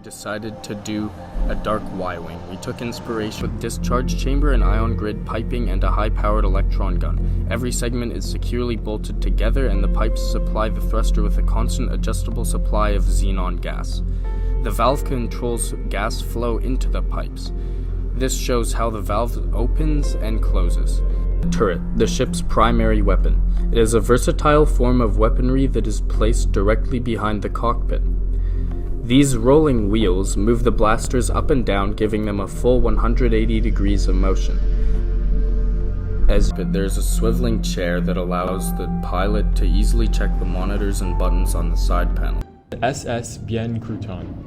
we decided to do a dark Y-wing. We took inspiration with discharge chamber and ion grid piping and a high-powered electron gun. Every segment is securely bolted together and the pipes supply the thruster with a constant adjustable supply of xenon gas. The valve controls gas flow into the pipes. This shows how the valve opens and closes. Turret, the ship's primary weapon. It is a versatile form of weaponry that is placed directly behind the cockpit. These rolling wheels move the blasters up and down, giving them a full 180 degrees of motion. There's a swiveling chair that allows the pilot to easily check the monitors and buttons on the side panel. SS Bien Crouton.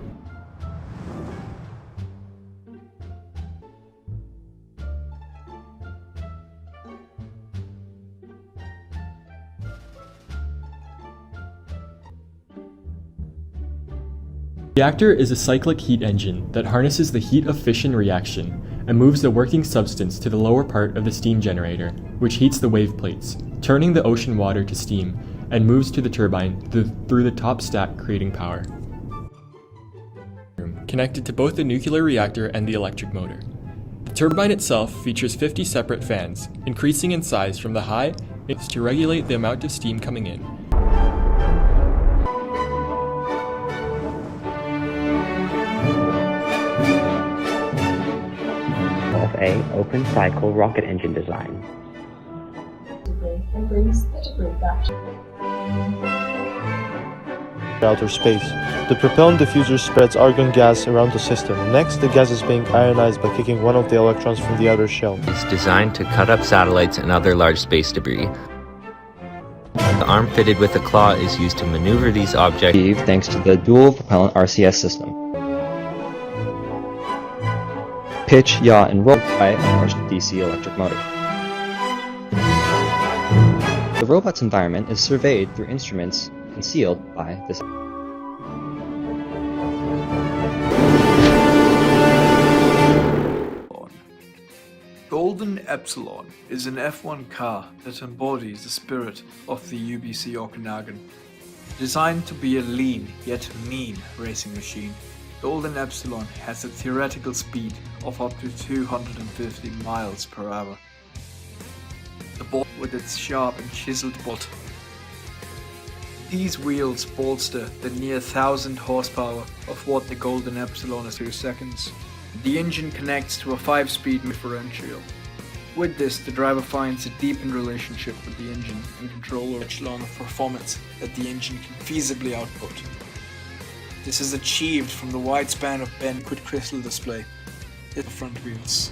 The reactor is a cyclic heat engine that harnesses the heat of fission reaction and moves the working substance to the lower part of the steam generator, which heats the wave plates, turning the ocean water to steam, and moves to the turbine through the top stack, creating power. Connected to both the nuclear reactor and the electric motor. The turbine itself features 50 separate fans, increasing in size from the high to regulate the amount of steam coming in. A open cycle rocket engine design. And brings the debris back to outer space. The propellant diffuser spreads argon gas around the system. Next, the gas is being ionized by kicking one of the electrons from the outer shell. It's designed to cut up satellites and other large space debris. The arm fitted with a claw is used to maneuver these objects Thanks to the dual propellant RCS system. Pitch, yaw, and roll by a pushed DC electric motor. The robot's environment is surveyed through instruments concealed by this. Golden Epsilon is an F1 car that embodies the spirit of the UBC Okanagan. Designed to be a lean yet mean racing machine, Golden Epsilon has a theoretical speed of up to 250 miles per hour. The ball with its sharp and chiseled butt. These wheels bolster the near 1000 horsepower of what the Golden Epsilon is 2 seconds. The engine connects to a 5-speed differential. With this, the driver finds a deepened relationship with the engine and control over echelon of performance that the engine can feasibly output. This is achieved from the wide span of bend crystal display in the front wheels.